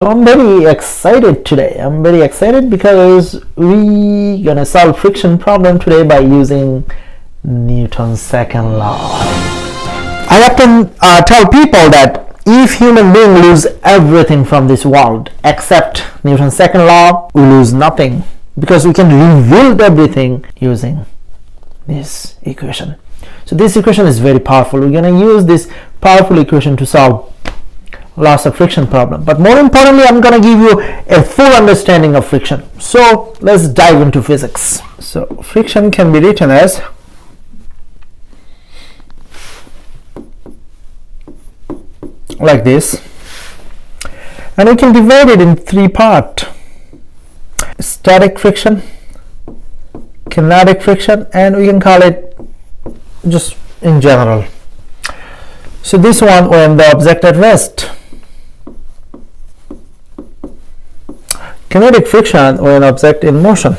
I'm very excited today. I'm very excited because we gonna solve friction problem today by using Newton's second law. I often tell people that if human beings lose everything from this world except Newton's second law, we lose nothing because we can rebuild everything using this equation. So this equation is very powerful. We're gonna use this powerful equation to solve loss of friction problem, but more importantly, I'm going to give you a full understanding of friction. So let's dive into physics. So friction can be written as like this, and we can divide it in three parts: static friction, kinetic friction, and we can call it just in general. So this one when the object at rest. Kinetic friction when object in motion.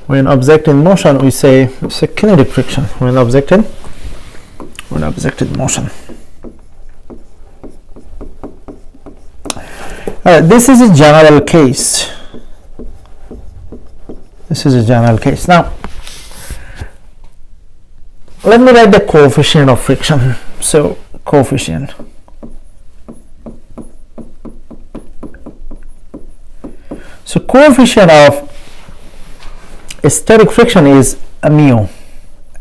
When object in motion, we say kinetic friction. When object in motion. This is a general case. This is a general case. Now, let me write the coefficient of friction. So coefficient. So coefficient of static friction is mu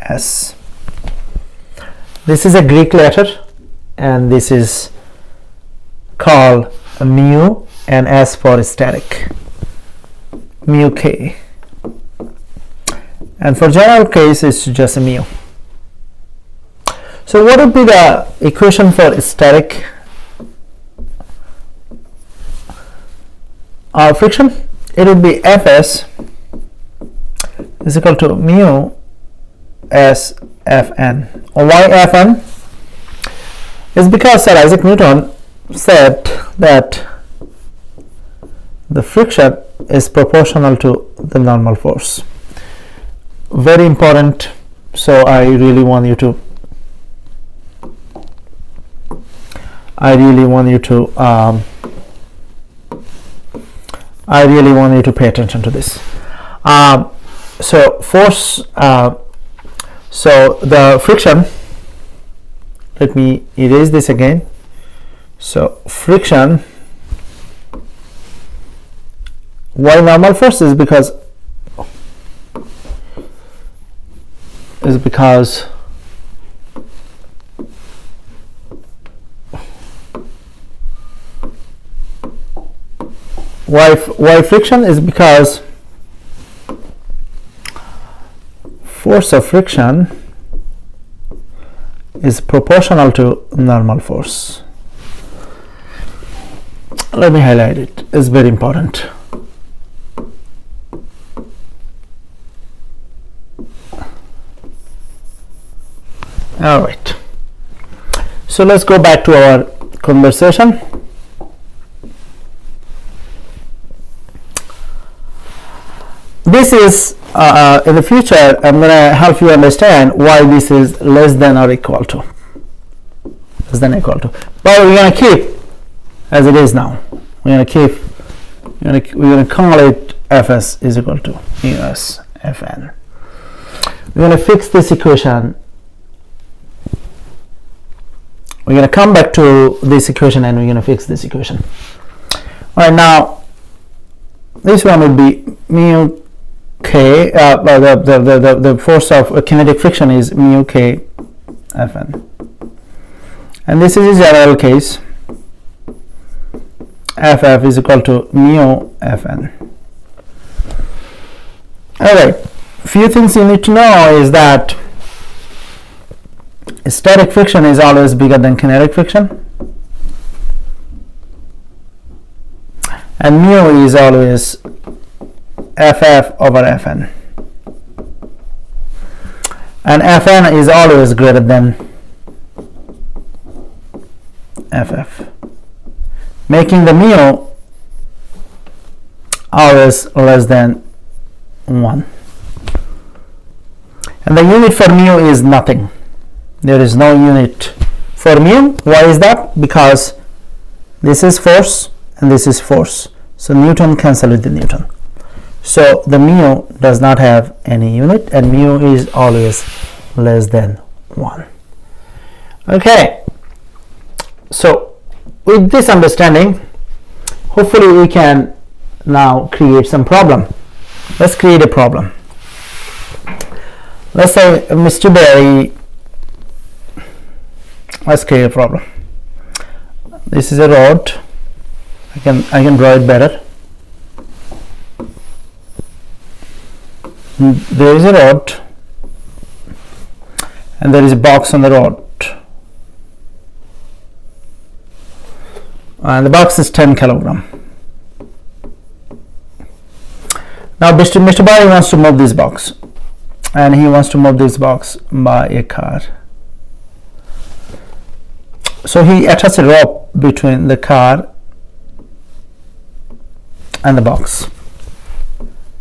s. This is a Greek letter, and this is called mu and s for static, mu k. And for general case, it's just mu. So what would be the equation for static friction? It would be Fs is equal to mu s Fn. Why Fn? Is because Sir Isaac Newton said that the friction is proportional to the normal force. Very important. So I really want you to pay attention to this. So force, so the friction, let me erase this again. So friction, why normal force is because why friction is because force of friction is proportional to normal force. Let me highlight it. It's very important. All right. So let's go back to our conversation. This is in the future, I'm going to help you understand why this is less than or equal to. But we're going to keep as it is now. We're going to call it Fs is equal to mu s Fn. We're going to fix this equation. We're going to come back to this equation and we're going to fix this equation. All right, now this one would be mu k, the force of kinetic friction is mu k Fn, and this is a general case. Ff is equal to mu Fn. All right, few things you need to know is that static friction is always bigger than kinetic friction, and mu is always Ff over Fn, and Fn is always greater than Ff, making the mu always less than 1. And the unit for mu is nothing. There is no unit for mu. Why is that? Because this is force and this is force, so Newton cancel with the Newton, so the mu does not have any unit and mu is always less than 1. Okay, so with this understanding, hopefully we can now create some problem. Let's create a problem. Let's say Mr. Barry, let's create a problem. This is a rod. I can draw it better. There is a rod and there is a box on the rod, and the box is 10 kilogram. Now Mr. Barry wants to move this box, and he wants to move this box by a car. So he attaches a rope between the car and the box.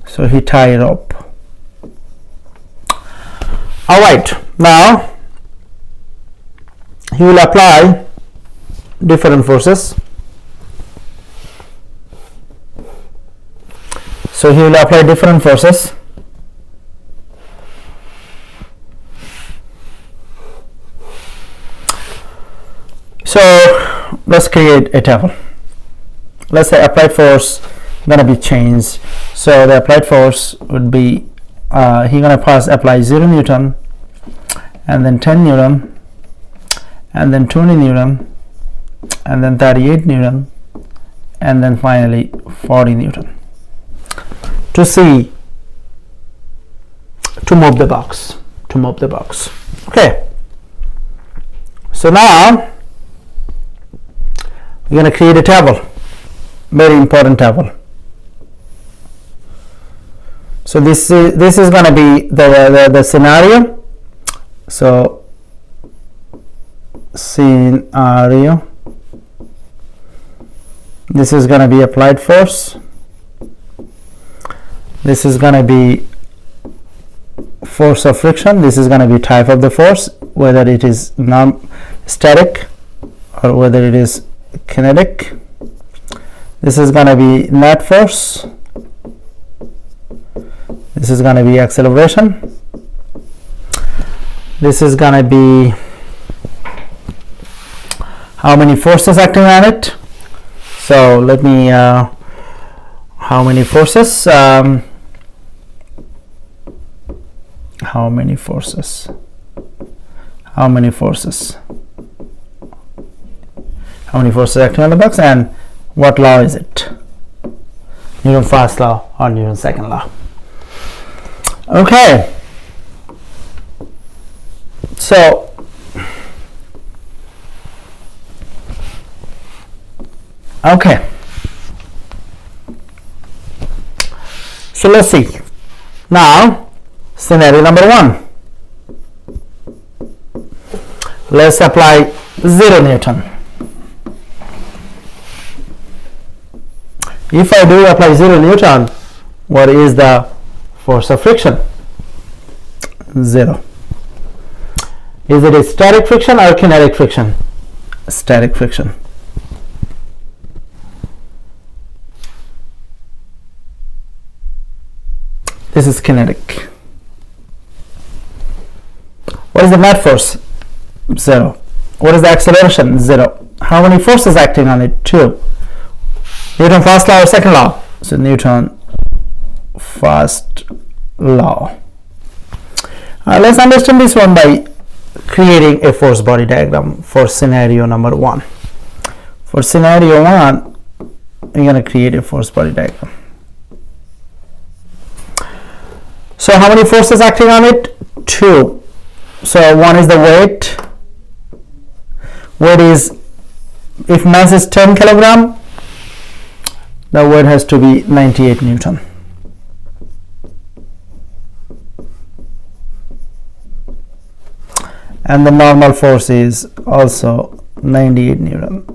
So he tie a rope. Alright, now he will apply different forces. So he will apply different forces. So let's create a table. Let's say applied force gonna be changed. So the applied force would be he gonna apply 0 Newton, and then 10 Newton, and then 20 Newton, and then 38 Newton, and then finally 40 Newton to move the box. Okay, so now we're going to create a table, very important table. So this is going to be the scenario. So scenario, this is going to be applied force, this is going to be force of friction, this is going to be type of the force, whether it is non-static or whether it is kinetic. This is going to be net force, this is going to be acceleration, this is going to be how many forces acting on it. So let me how many forces acting on the box, and what law is it? Newton's first law or Newton's second law? Okay, so so let's see now scenario number 1. Let's apply 0 Newton. If I do apply 0 Newton, what is the force of friction? 0. Is it a static friction or kinetic friction? Static friction. This is kinetic. What is the net force? 0. What is the acceleration? 0. How many forces acting on it? 2. Newton first law or second law? So Newton first law. Let's understand this one by creating a force body diagram for scenario number 1. For scenario 1, we're going to create a force body diagram. So how many forces acting on it? 2. So one is the weight. Weight is, if mass is 10 kilogram, the weight has to be 98 Newton. And the normal force is also 98 Newton.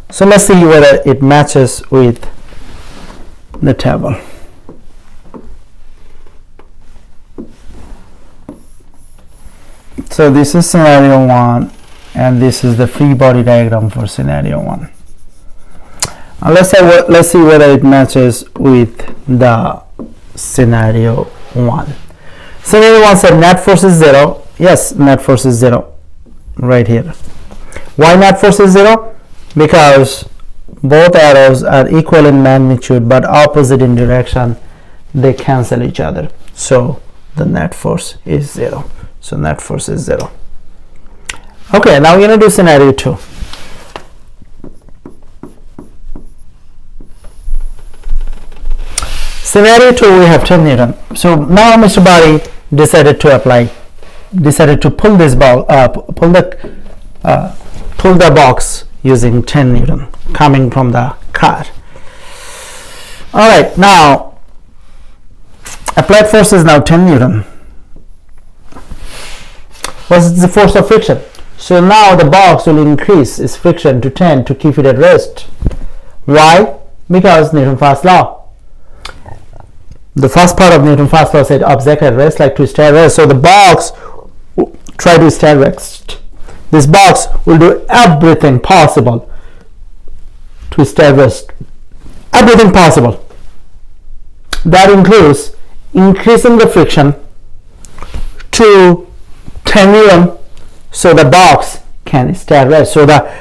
So let's see whether it matches with the table. So this is scenario 1 and this is the free body diagram for scenario 1. Let's see whether it matches with the scenario 1. Scenario 1 said net force is 0. Yes, net force is 0 right here. Why net force is 0? Because both arrows are equal in magnitude but opposite in direction. They cancel each other, so the net force is 0. So net force is 0. Okay, now we're going to do scenario 2. Scenario 2, we have 10 Newton. So now Mr. Body decided to pull this ball pull the box using 10 Newton coming from the car. All right, now applied force is now 10 Newton. What is the force of friction? So now the box will increase its friction to 10 to keep it at rest. Why? Because Newton's first law. The first part of Newton's first law said object at rest like to stay at rest. So the box try to stay at rest. This box will do everything possible to stay at rest. Everything possible. That includes increasing the friction to 10 Newton so the box can stay at rest. So the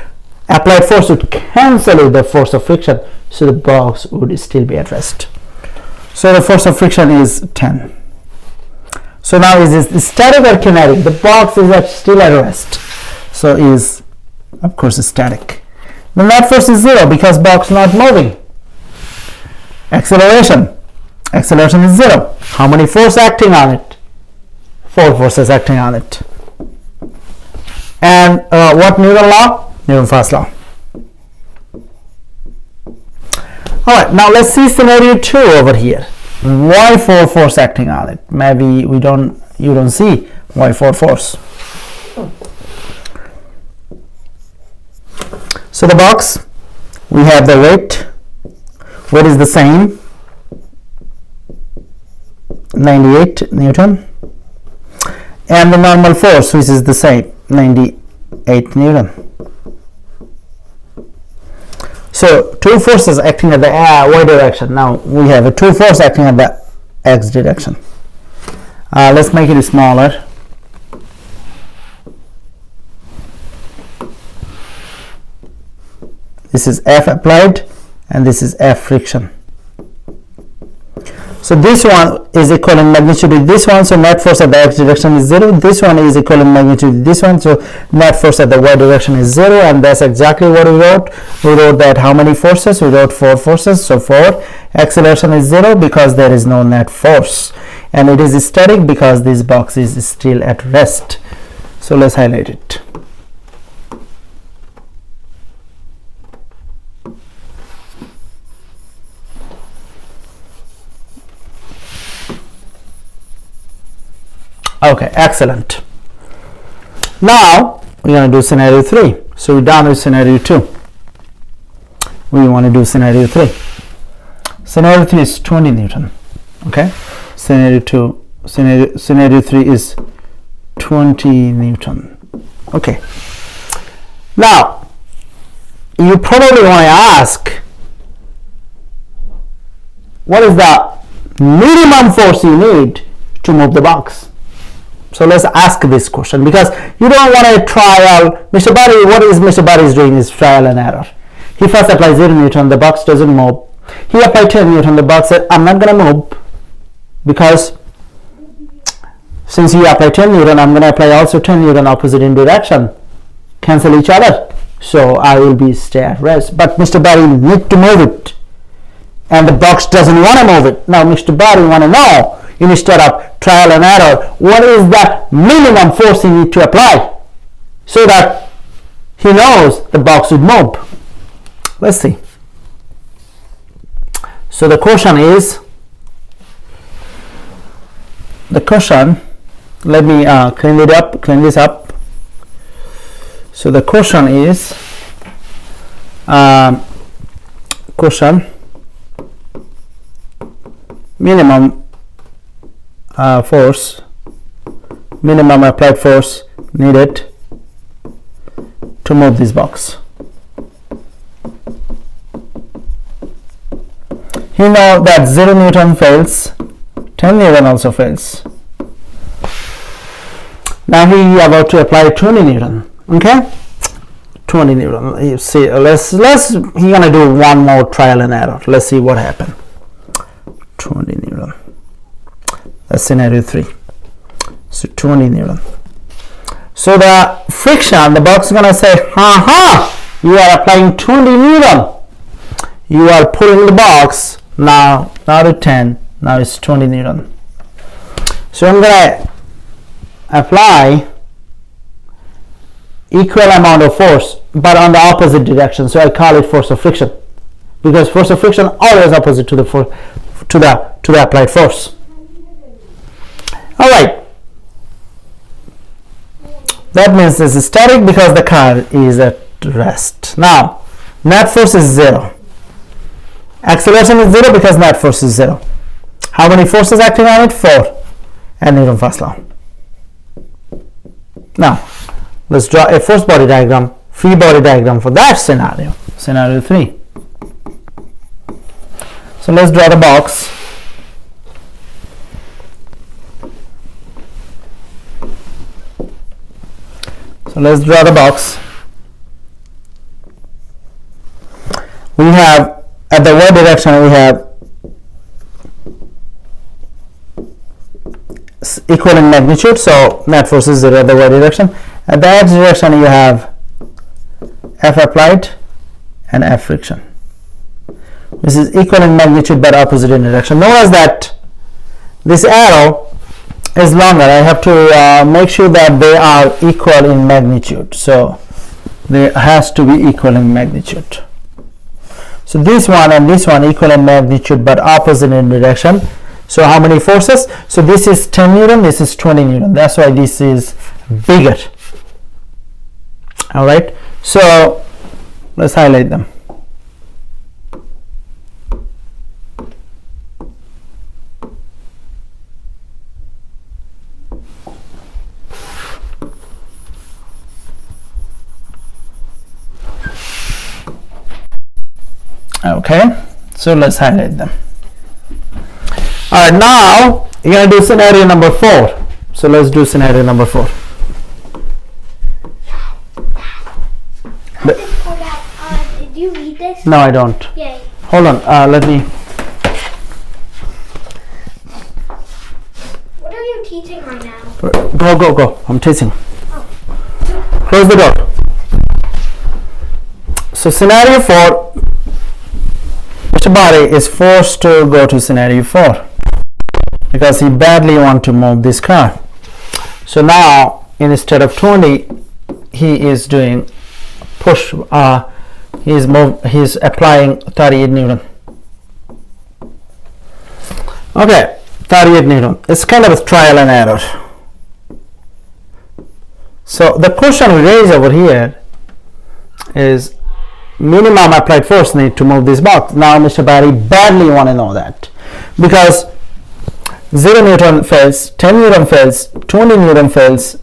applied force would cancel with the force of friction, so the box would still be at rest. So the force of friction is 10. So now is this static or kinetic? The box is still at rest, so is of course static. The net force is 0 because box not moving. Acceleration is 0. How many force acting on it? 4 forces acting on it. And what Newton law? Newton's first law. Alright, now let's see scenario 2 over here. Why 4 force acting on it? Maybe you don't see why 4 force. So the box, we have the weight. Weight is the same, 98 Newton, and the normal force, which is the same, 98 Newton. So two forces acting at the y direction. Now we have a two force acting at the x direction. Let's make it smaller. This is F applied and this is F friction. So this one is equal in magnitude with this one, so net force at the x direction is 0. This one is equal in magnitude with this one, so net force at the y direction is 0, and that's exactly what we wrote. We wrote that how many forces? We wrote 4 forces, so 4. Acceleration is 0 because there is no net force, and it is static because this box is still at rest. So let's highlight it. Okay, excellent. Now we're going to do scenario 3. So we're done with scenario 2. We want to do scenario 3. Scenario 3 is 20 Newton. Okay, scenario 3 is 20 Newton. Okay. Now you probably want to ask, what is the minimum force you need to move the box? So let's ask this question, because you don't want to trial. Mr. Body, what is Mr. Body is doing is trial and error. He first applies 0 Newton, the box doesn't move. He applied 10 Newton, the box said, I'm not going to move, because since he applied 10 Newton, I'm going to apply also 10 Newton opposite in direction. Cancel each other. So I will be stay at rest. But Mr. Body need to move it, and the box doesn't want to move it. Now Mr. Body want to know, instead of trial and error, what is the minimum force he need to apply so that he knows the box would move. Let's see. So the question is, let me clean this up. So the question is, minimum force, minimum applied force needed to move this box. He knows that 0 Newton fails, 10 Newton also fails. Now he is about to apply 20 Newton. Okay, 20 Newton. You see, let's he's gonna do one more trial and error. Let's see what happened. 20 Newton. That's scenario 3. So 20 Newton. So the friction, the box is gonna say, you are applying 20 Newton. You are pulling the box now, not at 10, now it's 20 Newton. So I'm gonna apply equal amount of force, but on the opposite direction. So I call it force of friction, because force of friction always opposite to the to the applied force. All right. That means this is static because the car is at rest. Now, net force is 0. Acceleration is 0 because net force is 0. How many forces acting on it? 4. And Newton first law. Now, let's draw a force body diagram, free body diagram for that scenario. Scenario 3. So let's draw the box. So let's draw the box. We have, at the y direction, we have equal in magnitude, so net force is 0 at the y direction. At the x direction, you have F applied and F friction. This is equal in magnitude but opposite in direction. Notice that this arrow is longer. I have to make sure that they are equal in magnitude. So they has to be equal in magnitude. So this one and this one equal in magnitude but opposite in direction. So how many forces? So this is 10 Newton, this is 20 Newton. That's why this is bigger. All right. So let's highlight them. Okay, so let's highlight them. All right, now you're going to do scenario number 4. So let's do scenario number 4. Did you read this? No, I don't. Yay. Hold on, let me. What are you teaching right now? Go. I'm teaching. Oh. Close the door. So scenario 4, Mr. Bari is forced to go to scenario 4 because he badly wants to move this car. So now instead of 20, he is doing push. He's applying 38 Newton. Okay, 38 Newton. It's kind of a trial and error. So the question we raise over here is minimum applied force need to move this box. Now Mr. Bari badly want to know that because 0 Newton fails, 10 Newton fails, 20 Newton fails.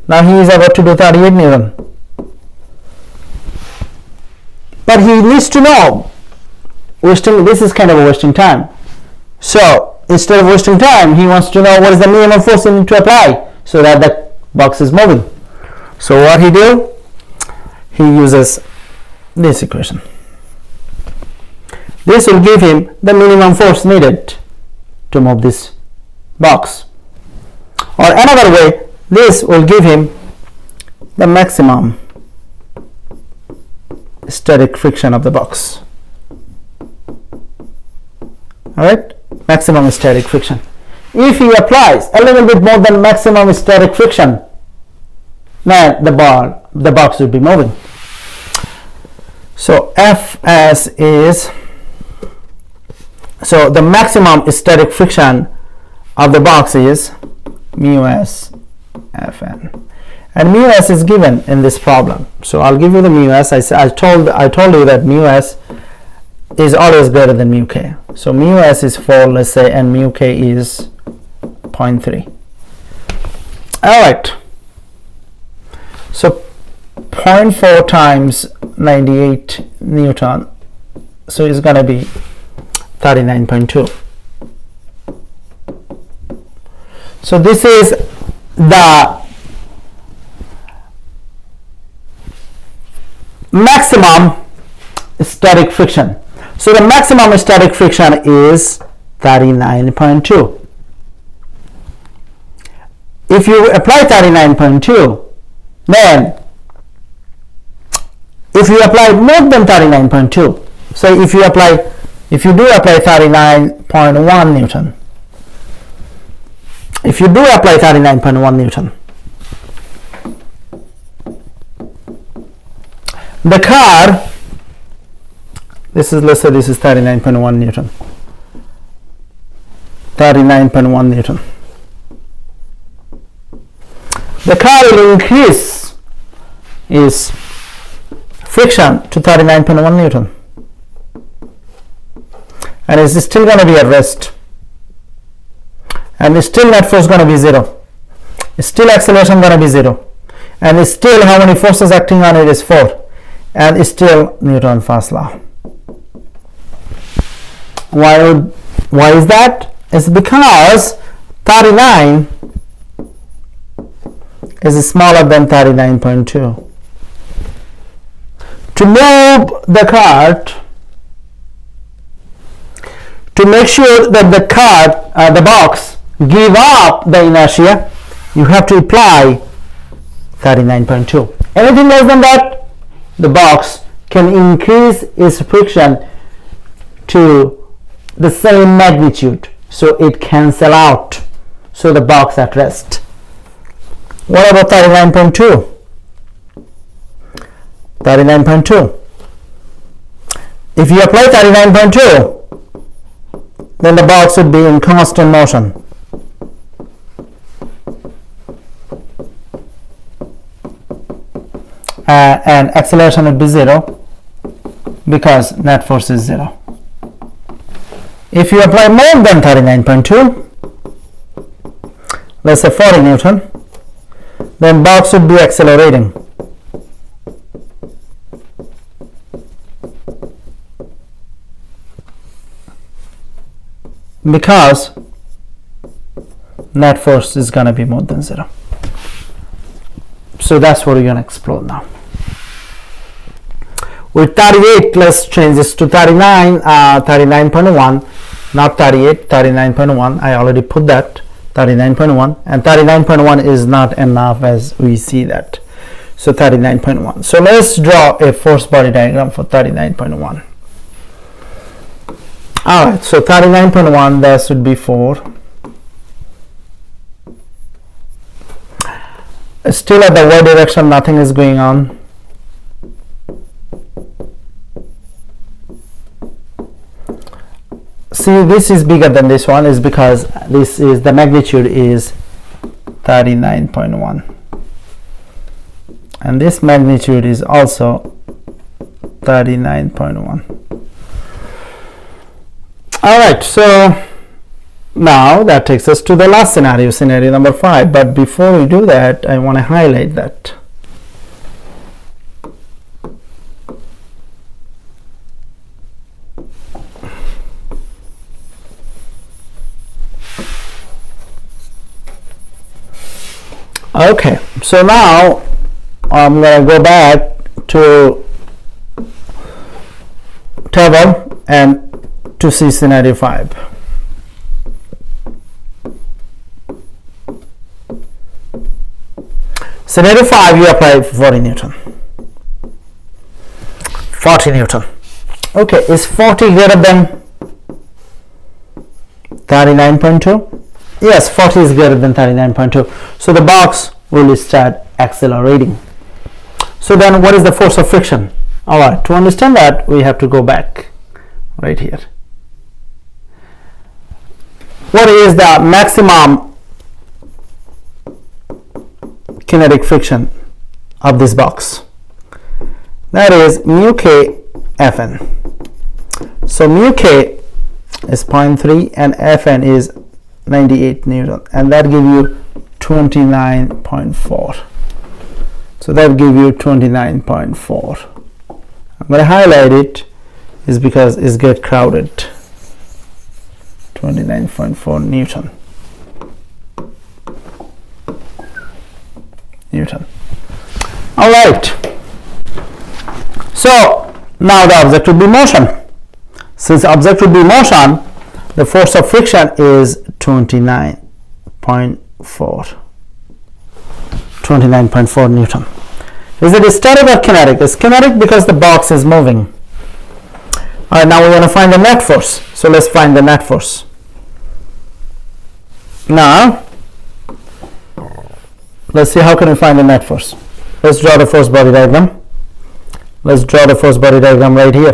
Now he is about to do 38 Newton. But he needs to know, this is kind of a wasting time. So instead of wasting time, he wants to know what is the minimum force he needs to apply so that the box is moving. So what he do? He uses this equation. This will give him the minimum force needed to move this box. Or another way, this will give him the maximum static friction of the box. Box. Maximum static friction. If he applies a little bit more than maximum static friction, then the box will be moving. So Fs is, so the maximum static friction of the box is mu s Fn. And mu s is given in this problem. So I'll give you the mu s. I told you that mu s is always greater than mu k. So mu s is 4, let's say, and mu k is 0.3. All right. So 0.4 times 98 Newton, so it's going to be 39.2. So this is the maximum static friction. So the maximum static friction is 39.2. If you apply 39.2, then if you apply more than 39.2, so if you do apply 39.1 Newton, if you do apply 39.1 Newton, the car, let's say this is 39.1 Newton, 39.1 Newton. The car will increase its friction to 39.1 Newton, and it's still going to be at rest, and it's still net force going to be 0, it's still acceleration going to be 0, and it's still how many forces acting on it is 4, and it's still Newton's first law. Why is that? It's because 39 is smaller than 39.2. To move the cart, to make sure that the cart, the box, give up the inertia, you have to apply 39.2. Anything less than that, the box can increase its friction to the same magnitude, so it cancel out, so the box at rest. What about 39.2? 39.2. If you apply 39.2, then the box would be in constant motion. And acceleration would be 0 because net force is 0. If you apply more than 39.2, let's say 40 Newton, then box would be accelerating. Because net force is going to be more than 0. So that's what we're going to explore now. With 38, let's change this to 39, 39.1, not 38, 39.1. I already put that, 39.1, and 39.1 is not enough as we see that. So 39.1. So let's draw a force body diagram for 39.1. Alright, so 39.1, that should be 4. Still at the y direction, nothing is going on. See, this is bigger than this one, is because this is the magnitude is 39.1, and this magnitude is also 39.1. All right, so now that takes us to the last scenario, scenario number 5. But before we do that, I want to highlight that. Okay, so now I'm going to go back to table and to see scenario 5. Scenario 5, you apply 40 Newton. 40 Newton. Okay, is 40 greater than 39.2? Yes, 40 is greater than 39.2. So the box will start accelerating. So then what is the force of friction? Alright, to understand that, we have to go back right here. What is the maximum kinetic friction of this box? That is mu k Fn. So mu k is 0.3 and Fn is 98 Newton, and that gives you 29.4. So that will give you 29.4. I'm going to highlight it is because it's get crowded. 29.4 Newton. All right. So now the object will be motion. Since object will be motion, the force of friction is 29.4 Newton. Is it static or kinetic? It's kinetic because the box is moving. All right, now we want to find the net force. So let's find the net force. Now, let's see how can we find the net force. Let's draw the force body diagram. Let's draw the force body diagram right here.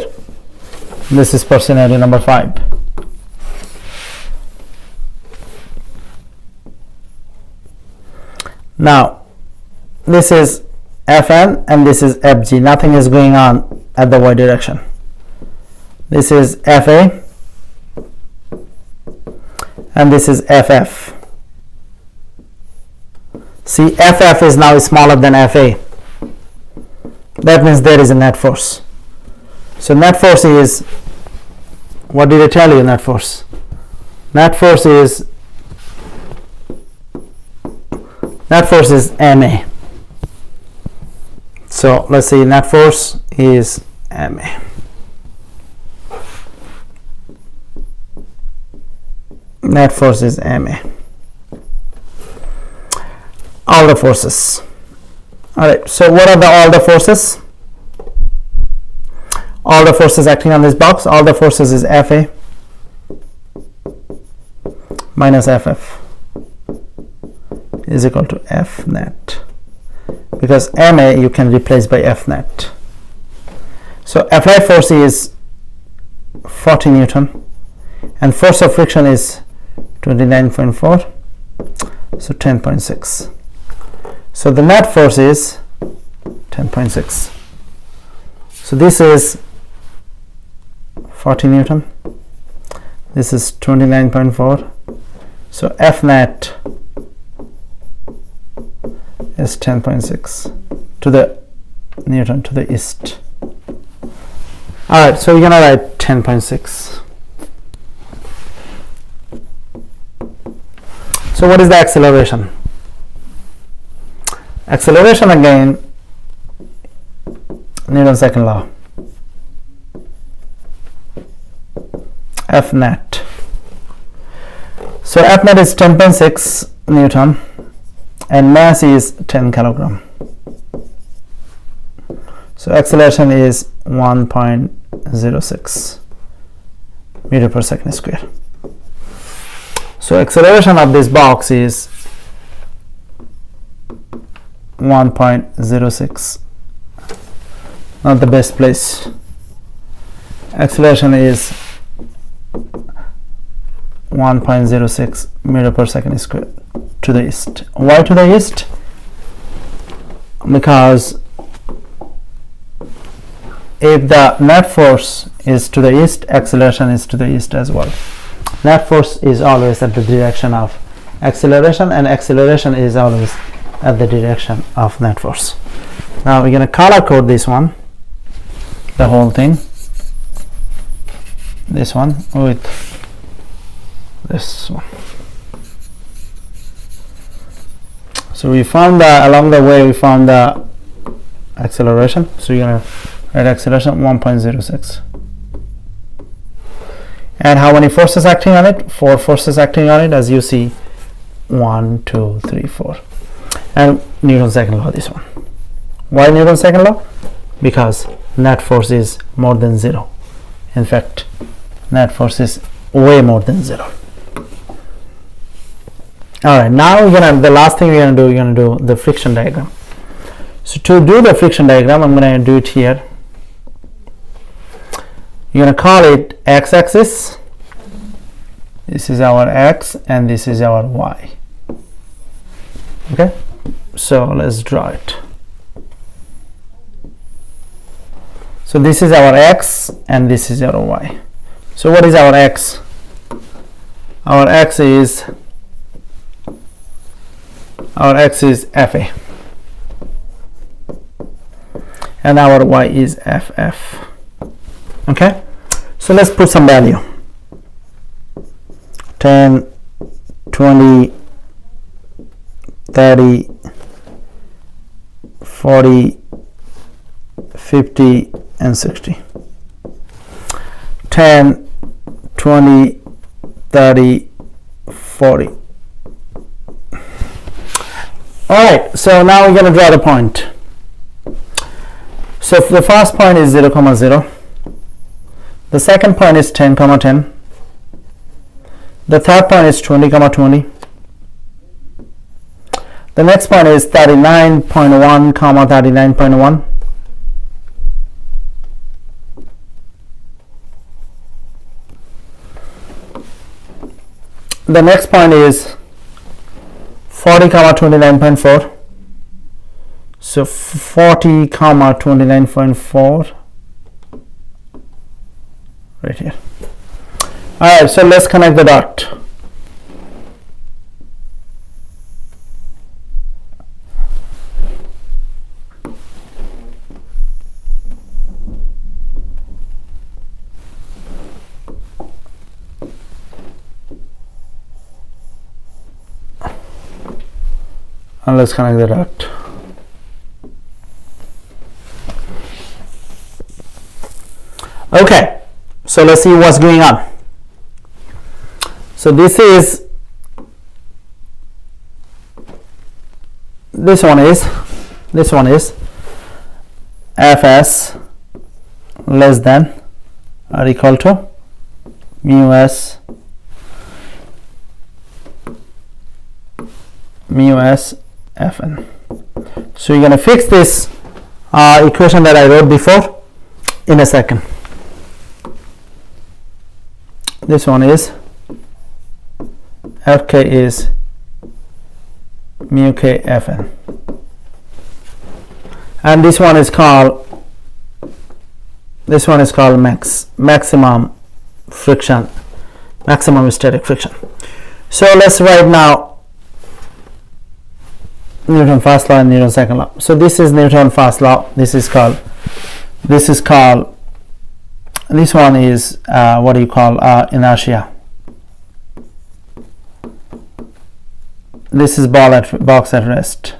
This is for scenario number 5. Now, this is Fn and this is Fg. Nothing is going on at the y direction. This is Fa and this is Ff. See, Ff is now smaller than Fa. That means there is a net force. So net force is, what did I tell you net force? Net force is Ma. So let's see, net force is Ma. Net force is Ma. All the forces. All right, so what are all the forces? All the forces acting on this box, all the forces is Fa minus Ff is equal to F net, because Ma you can replace by F net. So Fi force is 40 Newton and force of friction is 29.4, so 10.6. So the net force is 10.6. So this is 40 Newton. This is 29.4. So F net is 10.6 to the Newton to the east. All right, so we're gonna write 10.6. So what is the acceleration? Acceleration, again, Newton's second law. F net. So F net is 10.6 Newton and mass is 10 kilogram. So acceleration is 1.06 meter per second square. So acceleration of this box is 1.06. Not the best place. Acceleration is 1.06 meter per second square to the east. Why to the east? Because if the net force is to the east, acceleration is to the east as well. Net force is always at the direction of acceleration, and acceleration is always at the direction of net force. Now we're going to color code this one, the whole thing, this one with this one. So we found along the way we found the acceleration. So you're going to write acceleration 1.06. And how many forces acting on it? 4 forces acting on it, as you see. 1, 2, 3, 4. And Newton's second law, this one. Why Newton's second law? Because net force is more than 0. In fact, net force is way more than 0. All right, now the last thing we're gonna do the friction diagram. So to do the friction diagram, I'm gonna do it here. You're gonna call it x-axis. This is our x and this is our y. Okay, so let's draw it. So this is our x and this is our y. So what is our x? Our x is Fa. and our y is ff. Okay, so let's put some value. 10, 20, 30, 40, 50 and 60. 10, 20, 30, 40. Alright, so now we're going to draw the point. So the first point is 0, 0. The second point is 10, 10. The third point is 20, 20. The next point is 39.1, 39.1. The next point is 40, 29.4. So 40, 29.4 right here. Alright, so let's connect the dot. And let's connect the dot. Okay, so let's see what's going on. So this one is fs less than or equal to mu s fn. So you're going to fix this equation that I wrote before in a second. This one is fk is mu k fn, and this one is called maximum friction, maximum static friction. So let's write now Newton first law and Newton second law. So this is Newton first law. This one is what do you call inertia. This is box at rest,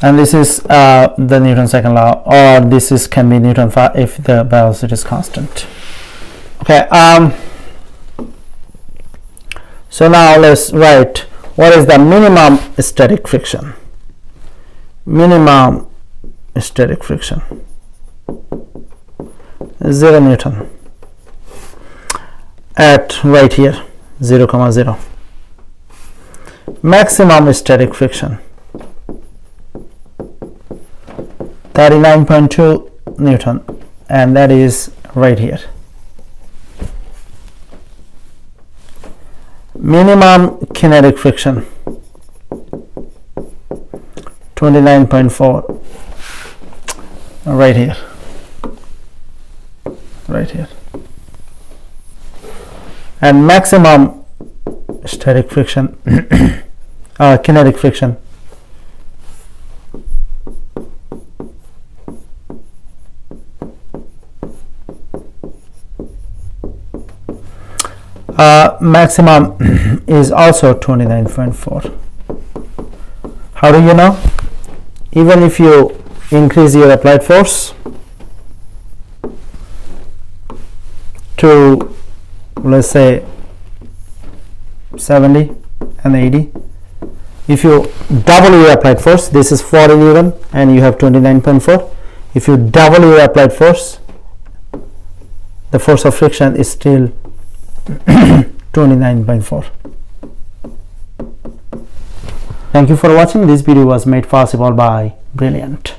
and this is the Newton second law, or this can be Newton if the velocity is constant. Okay, so now let's write what is the minimum static friction. Minimum static friction 0 Newton at right here 0, 0. Maximum static friction 39.2 Newton, and that is right here. Minimum kinetic friction 29.4 right here, and maximum static friction kinetic friction maximum is also 29.4. How do you know? Even if you increase your applied force to, let's say, 70 and 80, if you double your applied force, this is 40 Newton and you have 29.4. If you double your applied force, the force of friction is still 29.4. Thank you for watching. This video was made possible by Brilliant.